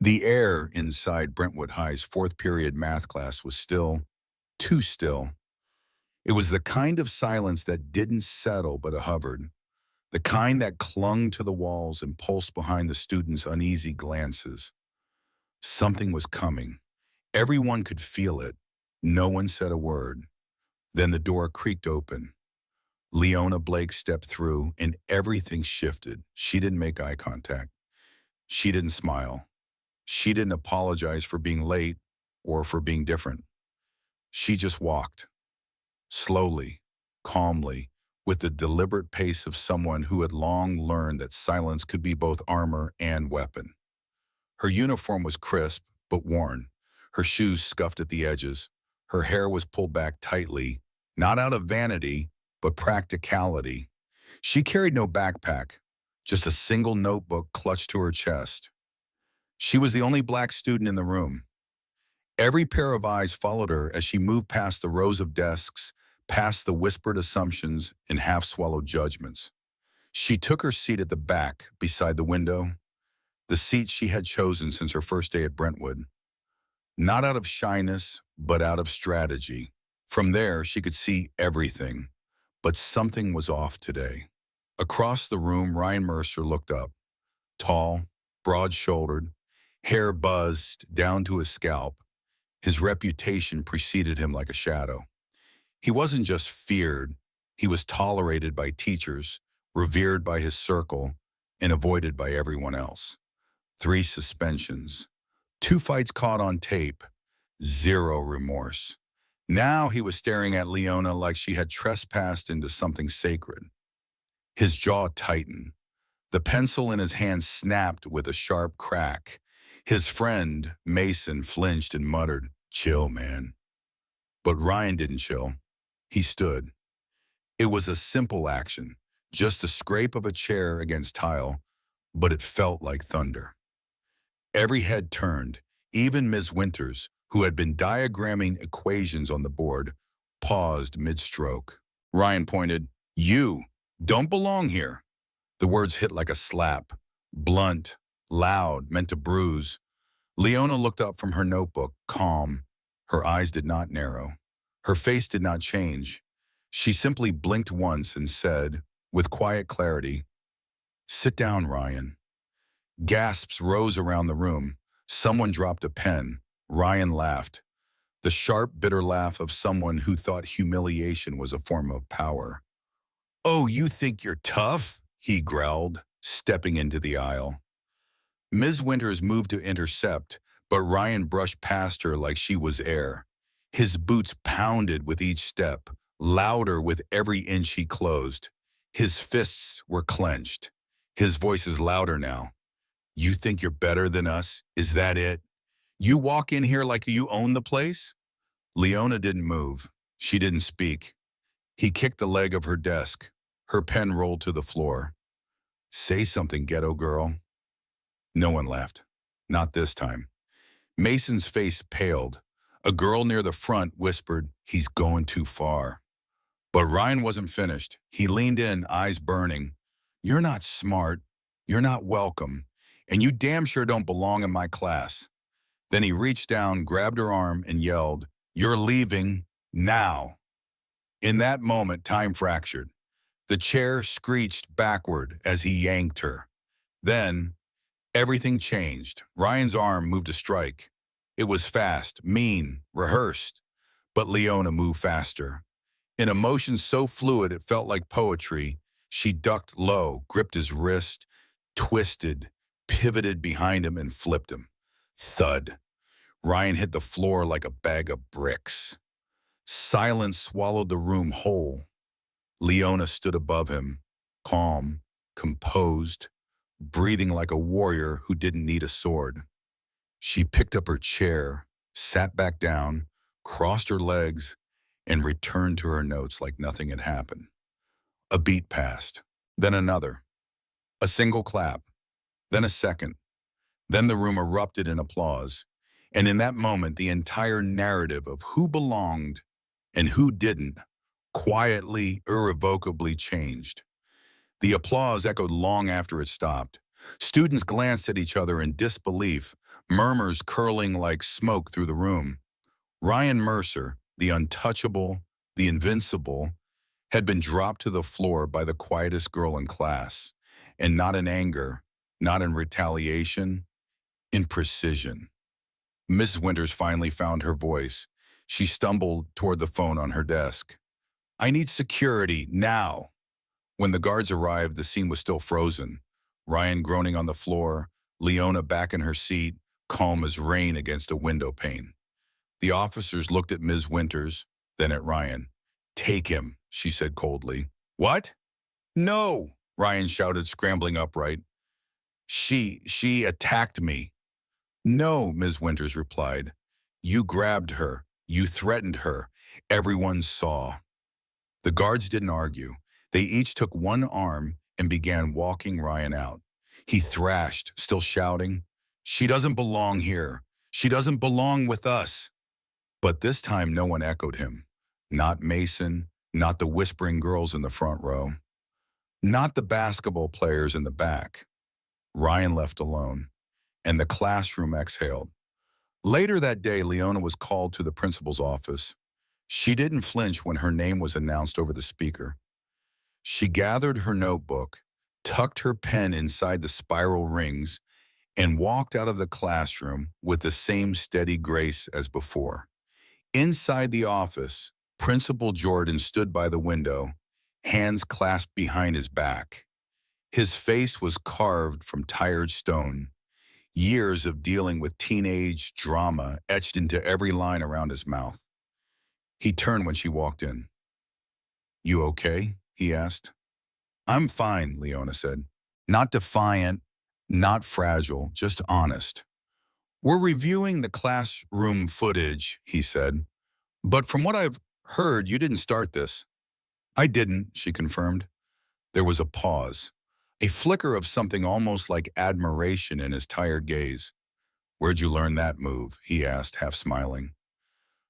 The air inside Brentwood High's fourth period math class was still, too still. It was the kind of silence that didn't settle but hovered, the kind that clung to the walls and pulsed behind the students' uneasy glances. Something was coming. Everyone could feel it. No one said a word. Then the door creaked open. Leona Blake stepped through, and everything shifted. She didn't make eye contact. She didn't smile. She didn't apologize for being late or for being different. She just walked, slowly, calmly, with the deliberate pace of someone who had long learned that silence could be both armor and weapon. Her uniform was crisp but worn, her shoes scuffed at the edges, her hair was pulled back tightly, not out of vanity, but practicality. She carried no backpack, just a single notebook clutched to her chest. She was the only black student in the room. Every pair of eyes followed her as she moved past the rows of desks, past the whispered assumptions and half-swallowed judgments. She took her seat at the back, beside the window, the seat she had chosen since her first day at Brentwood. Not out of shyness, but out of strategy. From there, she could see everything, but something was off today. Across the room, Ryan Mercer looked up, tall, broad-shouldered, hair buzzed down to his scalp. His reputation preceded him like a shadow. He wasn't just feared, he was tolerated by teachers, revered by his circle, and avoided by everyone else. 3 suspensions, 2 fights caught on tape, 0 remorse. Now he was staring at Leona like she had trespassed into something sacred. His jaw tightened. The pencil in his hand snapped with a sharp crack. His friend, Mason, flinched and muttered, "Chill, man." But Ryan didn't chill. He stood. It was a simple action, just a scrape of a chair against tile, but it felt like thunder. Every head turned, even Ms. Winters, who had been diagramming equations on the board, paused mid-stroke. Ryan pointed, "You don't belong here." The words hit like a slap, blunt, loud, meant to bruise. Leona looked up from her notebook, calm. Her eyes did not narrow. Her face did not change. She simply blinked once and said, with quiet clarity, "Sit down, Ryan." Gasps rose around the room. Someone dropped a pen. Ryan laughed. The sharp, bitter laugh of someone who thought humiliation was a form of power. "Oh, you think you're tough?" he growled, stepping into the aisle. Ms. Winters moved to intercept, but Ryan brushed past her like she was air. His boots pounded with each step, louder with every inch he closed. His fists were clenched. His voice is louder now. "You think you're better than us? Is that it? You walk in here like you own the place?" Leona didn't move. She didn't speak. He kicked the leg of her desk. Her pen rolled to the floor. "Say something, ghetto girl." No one laughed. Not this time. Mason's face paled. A girl near the front whispered, "He's going too far." But Ryan wasn't finished. He leaned in, eyes burning. "You're not smart. You're not welcome. And you damn sure don't belong in my class." Then he reached down, grabbed her arm, and yelled, "You're leaving now." In that moment, time fractured. The chair screeched backward as he yanked her. Then, everything changed. Ryan's arm moved to strike. It was fast, mean, rehearsed. But Leona moved faster. In a motion so fluid it felt like poetry, she ducked low, gripped his wrist, twisted, pivoted behind him, and flipped him. Thud. Ryan hit the floor like a bag of bricks. Silence swallowed the room whole. Leona stood above him, calm, composed, breathing like a warrior who didn't need a sword. She picked up her chair, sat back down, crossed her legs, and returned to her notes like nothing had happened. A beat passed, then another. A single clap, then a second. Then the room erupted in applause. And in that moment, the entire narrative of who belonged and who didn't quietly, irrevocably changed. The applause echoed long after it stopped. Students glanced at each other in disbelief, murmurs curling like smoke through the room. Ryan Mercer, the untouchable, the invincible, had been dropped to the floor by the quietest girl in class, and not in anger, not in retaliation, in precision. Miss Winters finally found her voice. She stumbled toward the phone on her desk. I need security, now. When the guards arrived, the scene was still frozen. Ryan groaning on the floor, Leona back in her seat, calm as rain against a window pane. The officers looked at Ms. Winters, then at Ryan. Take him, she said coldly. What? No, Ryan shouted, scrambling upright. She attacked me. No, Ms. Winters replied. You grabbed her. You threatened her. Everyone saw. The guards didn't argue. They each took one arm and began walking Ryan out. He thrashed, still shouting, She doesn't belong here. She doesn't belong with us. But this time no one echoed him. Not Mason, not the whispering girls in the front row, not the basketball players in the back. Ryan left alone, and the classroom exhaled. Later that day, Leona was called to the principal's office. She didn't flinch when her name was announced over the speaker. She gathered her notebook, tucked her pen inside the spiral rings, and walked out of the classroom with the same steady grace as before. Inside the office, Principal Jordan stood by the window, hands clasped behind his back. His face was carved from tired stone, years of dealing with teenage drama etched into every line around his mouth. He turned when she walked in. You okay? He asked. I'm fine, Leona said. Not defiant, not fragile, just honest. We're reviewing the classroom footage, he said. But from what I've heard, you didn't start this. I didn't, she confirmed. There was a pause, a flicker of something almost like admiration in his tired gaze. Where'd you learn that move? He asked, half smiling.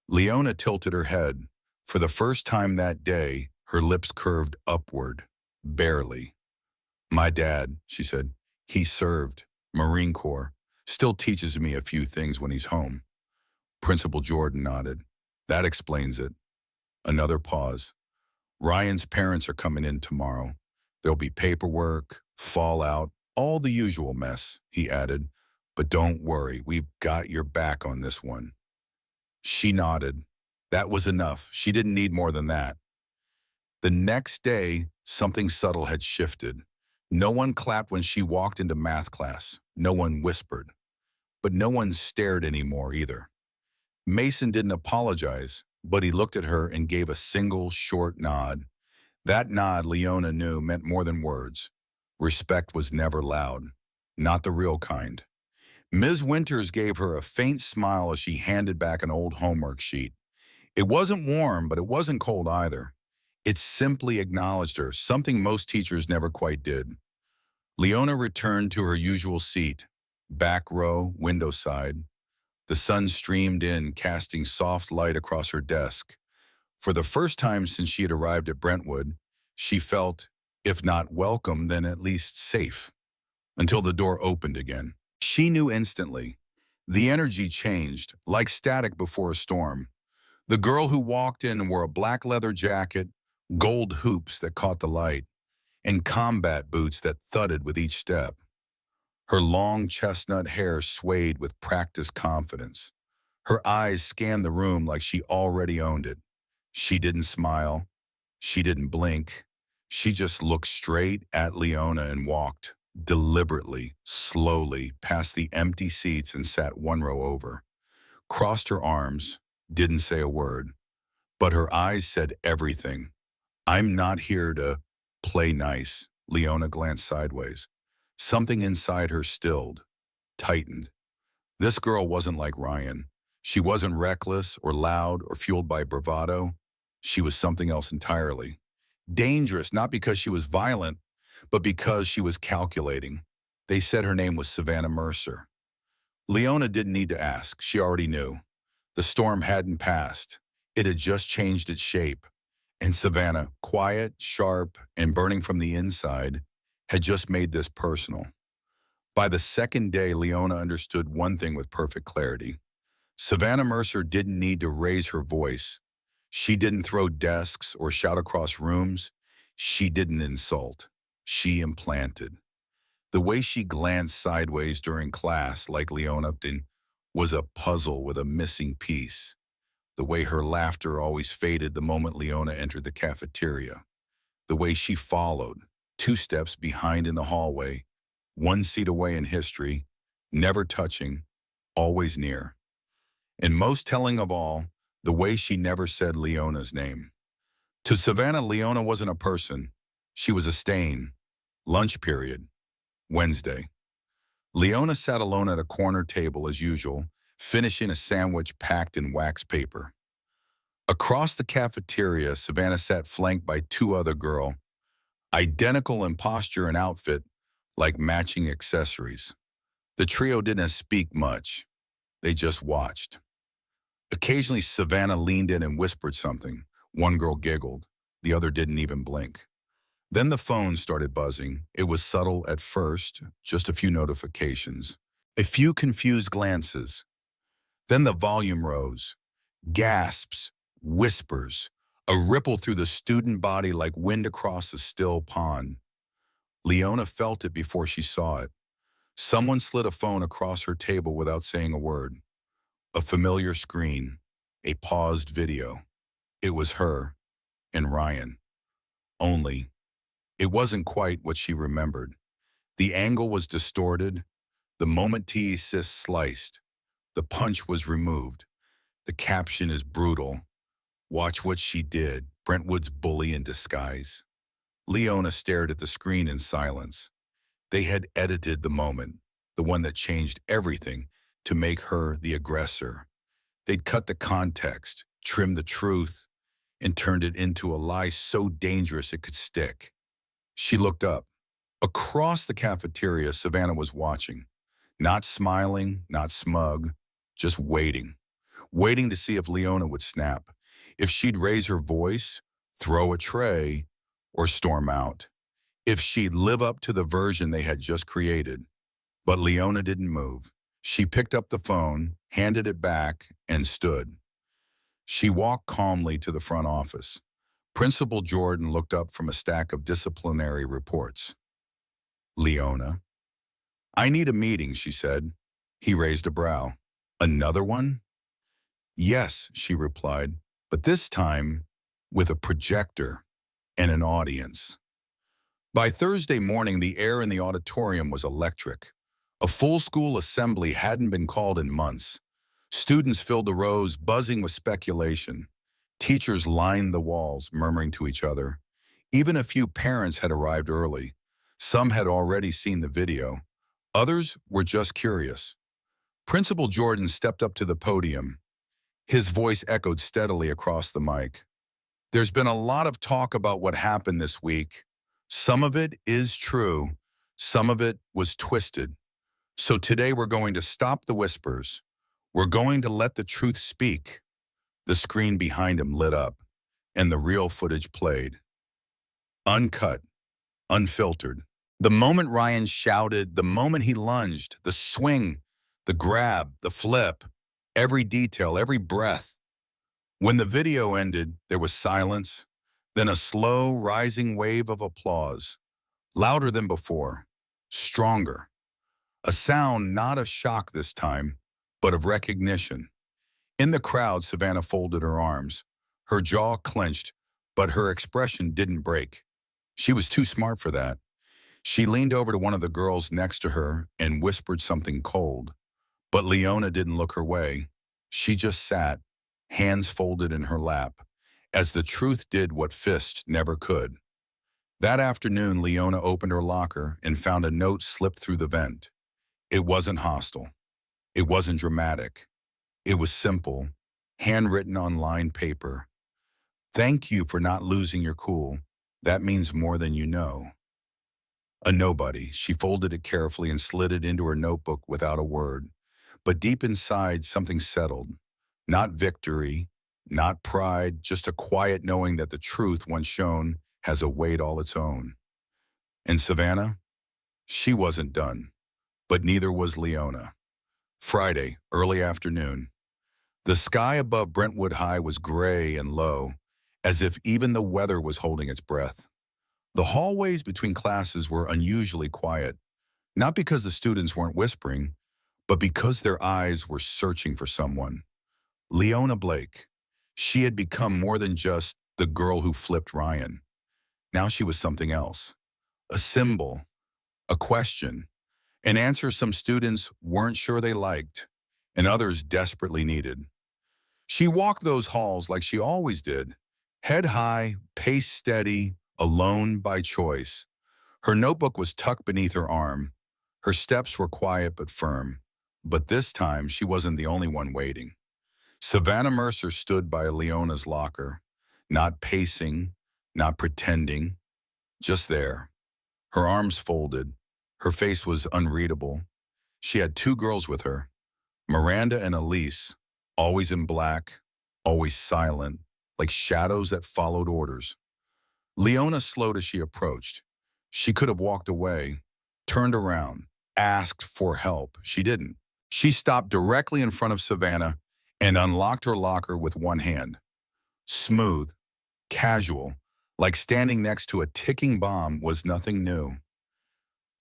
Leona tilted her head. For the first time that day, her lips curved upward, barely. My dad, she said, he served, Marine Corps, still teaches me a few things when he's home. Principal Jordan nodded. That explains it. Another pause. Ryan's parents are coming in tomorrow. There'll be paperwork, fallout, all the usual mess, he added. But don't worry, we've got your back on this one. She nodded. That was enough. She didn't need more than that. The next day, something subtle had shifted. No one clapped when she walked into math class. No one whispered. But no one stared anymore either. Mason didn't apologize, but he looked at her and gave a single short nod. That nod, Leona knew, meant more than words. Respect was never loud, not the real kind. Ms. Winters gave her a faint smile as she handed back an old homework sheet. It wasn't warm, but it wasn't cold either. It simply acknowledged her, something most teachers never quite did. Leona returned to her usual seat, back row, window side. The sun streamed in, casting soft light across her desk. For the first time since she had arrived at Brentwood, she felt, if not welcome, then at least safe, until the door opened again. She knew instantly. The energy changed, like static before a storm. The girl who walked in wore a black leather jacket, gold hoops that caught the light, and combat boots that thudded with each step. Her long chestnut hair swayed with practiced confidence. Her eyes scanned the room like she already owned it. She didn't smile. She didn't blink. She just looked straight at Leona and walked, deliberately, slowly, past the empty seats and sat one row over. Crossed her arms, didn't say a word. But her eyes said everything. I'm not here to play nice. Leona glanced sideways. Something inside her stilled, tightened. This girl wasn't like Ryan. She wasn't reckless or loud or fueled by bravado. She was something else entirely. Dangerous, not because she was violent, but because she was calculating. They said her name was Savannah Mercer. Leona didn't need to ask. She already knew. The storm hadn't passed. It had just changed its shape. And Savannah, quiet, sharp, and burning from the inside, had just made this personal. By the second day, Leona understood one thing with perfect clarity. Savannah Mercer didn't need to raise her voice. She didn't throw desks or shout across rooms. She didn't insult. She implanted. The way she glanced sideways during class, like Leona did, was a puzzle with a missing piece. The way her laughter always faded the moment Leona entered the cafeteria. The way she followed, 2 steps behind in the hallway, 1 seat away in history, never touching, always near. And most telling of all, the way she never said Leona's name. To Savannah, Leona wasn't a person. She was a stain. Lunch period. Wednesday. Leona sat alone at a corner table as usual, finishing a sandwich packed in wax paper. Across the cafeteria, Savannah sat flanked by 2 other girls, identical in posture and outfit, like matching accessories. The trio didn't speak much. They just watched. Occasionally, Savannah leaned in and whispered something. One girl giggled. The other didn't even blink. Then the phone started buzzing. It was subtle at first, just a few notifications. A few confused glances. Then the volume rose. Gasps, whispers, a ripple through the student body like wind across a still pond. Leona felt it before she saw it. Someone slid a phone across her table without saying a word. A familiar screen, a paused video. It was her and Ryan. Only, it wasn't quite what she remembered. The angle was distorted. The moment T-assist sliced. The punch was removed. The caption is brutal. Watch what she did, Brentwood's bully in disguise. Leona stared at the screen in silence. They had edited the moment, the one that changed everything, to make her the aggressor. They'd cut the context, trimmed the truth, and turned it into a lie so dangerous it could stick. She looked up. Across the cafeteria, Savannah was watching. Not smiling, not smug, just waiting. Waiting to see if Leona would snap, if she'd raise her voice, throw a tray, or storm out. If she'd live up to the version they had just created. But Leona didn't move. She picked up the phone, handed it back, and stood. She walked calmly to the front office. Principal Jordan looked up from a stack of disciplinary reports. Leona. I need a meeting, she said. He raised a brow. Another one? Yes, she replied, but this time with a projector and an audience. By Thursday morning, the air in the auditorium was electric. A full school assembly hadn't been called in months. Students filled the rows, buzzing with speculation. Teachers lined the walls, murmuring to each other. Even a few parents had arrived early. Some had already seen the video. Others were just curious. Principal Jordan stepped up to the podium. His voice echoed steadily across the mic. There's been a lot of talk about what happened this week. Some of it is true. Some of it was twisted. So today we're going to stop the whispers. We're going to let the truth speak. The screen behind him lit up, and the real footage played. Uncut, unfiltered. The moment Ryan shouted, the moment he lunged, the swing, the grab, the flip, every detail, every breath. When the video ended, there was silence, then a slow, rising wave of applause, louder than before, stronger. A sound not of shock this time, but of recognition. In the crowd, Savannah folded her arms. Her jaw clenched, but her expression didn't break. She was too smart for that. She leaned over to one of the girls next to her and whispered something cold. But Leona didn't look her way. She just sat, hands folded in her lap, as the truth did what fists never could. That afternoon, Leona opened her locker and found a note slipped through the vent. It wasn't hostile. It wasn't dramatic. It was simple, handwritten on lined paper. Thank you for not losing your cool. That means more than you know. A nobody. She folded it carefully and slid it into her notebook without a word. But deep inside, something settled. Not victory, not pride, just a quiet knowing that the truth, once shown, has a weight all its own. And Savannah? She wasn't done. But neither was Leona. Friday, early afternoon. The sky above Brentwood High was gray and low, as if even the weather was holding its breath. The hallways between classes were unusually quiet, not because the students weren't whispering, but because their eyes were searching for someone. Leona Blake. She had become more than just the girl who flipped Ryan. Now she was something else. A symbol, a question, an answer some students weren't sure they liked, and others desperately needed. She walked those halls like she always did, head high, pace steady, alone by choice. Her notebook was tucked beneath her arm. Her steps were quiet but firm. But this time, she wasn't the only one waiting. Savannah Mercer stood by Leona's locker, not pacing, not pretending, just there. Her arms folded. Her face was unreadable. She had two girls with her, Miranda and Elise, always in black, always silent, like shadows that followed orders. Leona slowed as she approached. She could have walked away, turned around, asked for help. She didn't. She stopped directly in front of Savannah and unlocked her locker with one hand. Smooth, casual, like standing next to a ticking bomb was nothing new.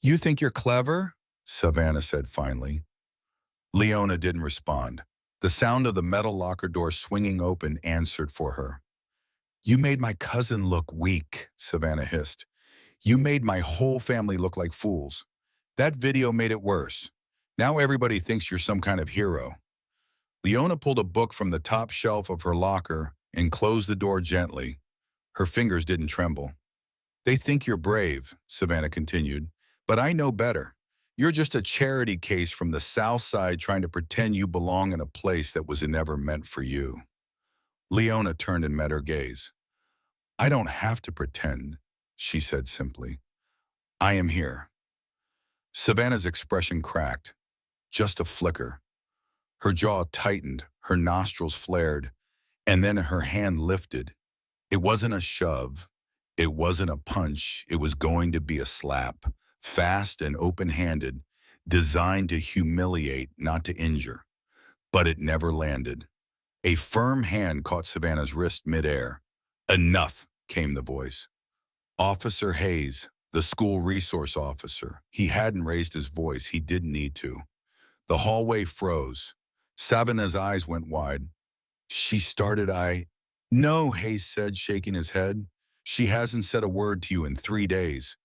"You think you're clever?" Savannah said finally. Leona didn't respond. The sound of the metal locker door swinging open answered for her. "You made my cousin look weak," Savannah hissed. "You made my whole family look like fools. That video made it worse. Now everybody thinks you're some kind of hero." Leona pulled a book from the top shelf of her locker and closed the door gently. Her fingers didn't tremble. "They think you're brave," Savannah continued, "but I know better. You're just a charity case from the South Side trying to pretend you belong in a place that was never meant for you." Leona turned and met her gaze. "I don't have to pretend," she said simply. "I am here." Savannah's expression cracked, just a flicker. Her jaw tightened, her nostrils flared, and then her hand lifted. It wasn't a shove. It wasn't a punch. It was going to be a slap, fast and open-handed, designed to humiliate, not to injure. But it never landed. A firm hand caught Savannah's wrist midair. "Enough," came the voice. Officer Hayes, the school resource officer. He hadn't raised his voice. He didn't need to. The hallway froze. Savannah's eyes went wide. "She started, No," Hayes said, shaking his head. "She hasn't said a word to you in 3 days.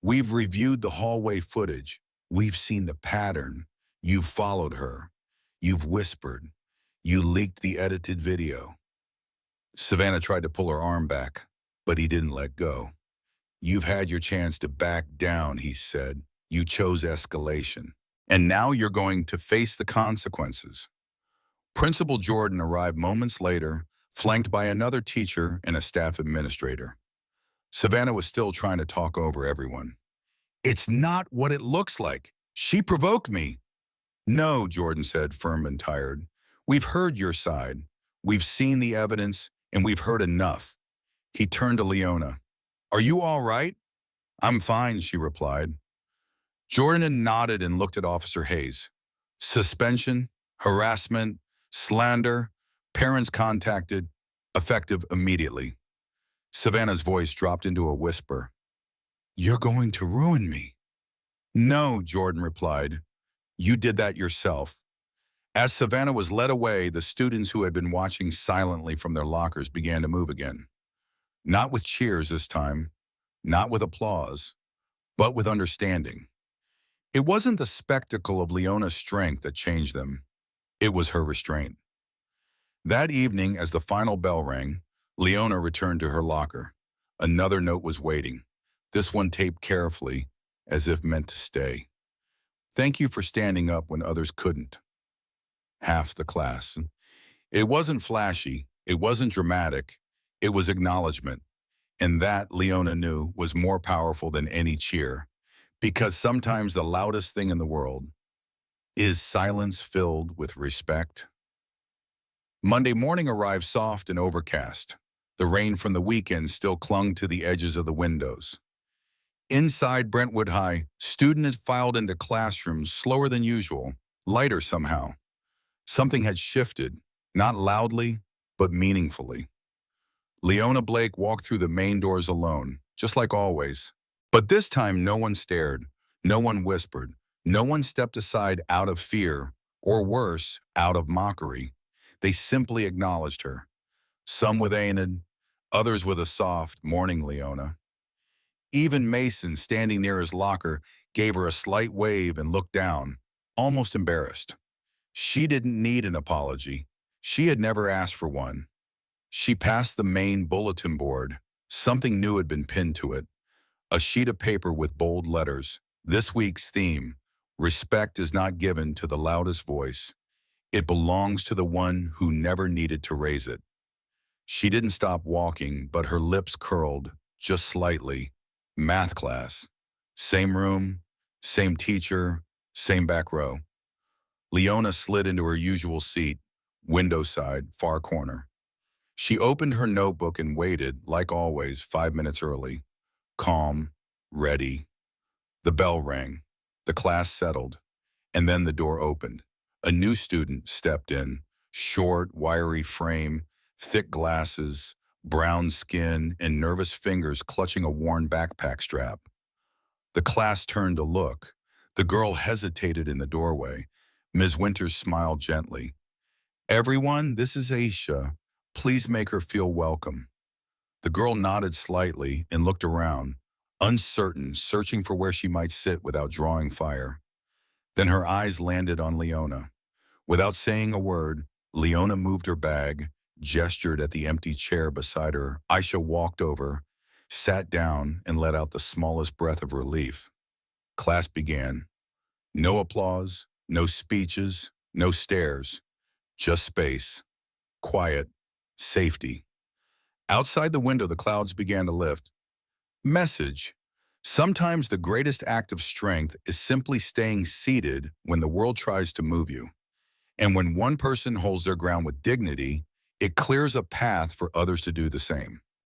We've reviewed the hallway footage. We've seen the pattern. You've followed her. You've whispered. You leaked the edited video." Savannah tried to pull her arm back, but he didn't let go. "You've had your chance to back down," he said. "You chose escalation. And now you're going to face the consequences." Principal Jordan arrived moments later, flanked by another teacher and a staff administrator. Savannah was still trying to talk over everyone. "It's not what it looks like. She provoked me." "No," Jordan said, firm and tired. "We've heard your side. We've seen the evidence, and we've heard enough." He turned to Leona. "Are you all right?" "I'm fine," she replied. Jordan nodded and looked at Officer Hayes. "Suspension, harassment, slander, parents contacted, effective immediately." Savannah's voice dropped into a whisper. "You're going to ruin me." "No," Jordan replied. "You did that yourself." As Savannah was led away, the students who had been watching silently from their lockers began to move again. Not with cheers this time, not with applause, but with understanding. It wasn't the spectacle of Leona's strength that changed them. It was her restraint. That evening, as the final bell rang, Leona returned to her locker. Another note was waiting, this one taped carefully, as if meant to stay. "Thank you for standing up when others couldn't." Half the class. It wasn't flashy. It wasn't dramatic. It was acknowledgement. And that, Leona knew, was more powerful than any cheer. Because sometimes the loudest thing in the world is silence filled with respect. Monday morning arrived soft and overcast. The rain from the weekend still clung to the edges of the windows. Inside Brentwood High, students had filed into classrooms slower than usual, lighter somehow. Something had shifted, not loudly, but meaningfully. Leona Blake walked through the main doors alone, just like always. But this time no one stared, no one whispered, no one stepped aside out of fear, or worse, out of mockery. They simply acknowledged her, some with Enid, others with a soft, "Morning, Leona." Even Mason, standing near his locker, gave her a slight wave and looked down, almost embarrassed. She didn't need an apology. She had never asked for one. She passed the main bulletin board. Something new had been pinned to it. A sheet of paper with bold letters. This week's theme: respect is not given to the loudest voice. It belongs to the one who never needed to raise it. She didn't stop walking, but her lips curled, just slightly. Math class. Same room, same teacher, same back row. Leona slid into her usual seat, window side, far corner. She opened her notebook and waited, like always, 5 minutes early. Calm, ready. The bell rang. The class settled. And then the door opened. A new student stepped in. Short, wiry frame, thick glasses, brown skin, and nervous fingers clutching a worn backpack strap. The class turned to look. The girl hesitated in the doorway. Ms. Winters smiled gently. "Everyone, this is Aisha. Please make her feel welcome." The girl nodded slightly and looked around, uncertain, searching for where she might sit without drawing fire. Then her eyes landed on Leona. Without saying a word, Leona moved her bag, gestured at the empty chair beside her. Aisha walked over, sat down, and let out the smallest breath of relief. Class began. No applause, no speeches, no stares, just space, quiet, safety. Outside the window, the clouds began to lift. Message: sometimes the greatest act of strength is simply staying seated when the world tries to move you. And when one person holds their ground with dignity, it clears a path for others to do the same.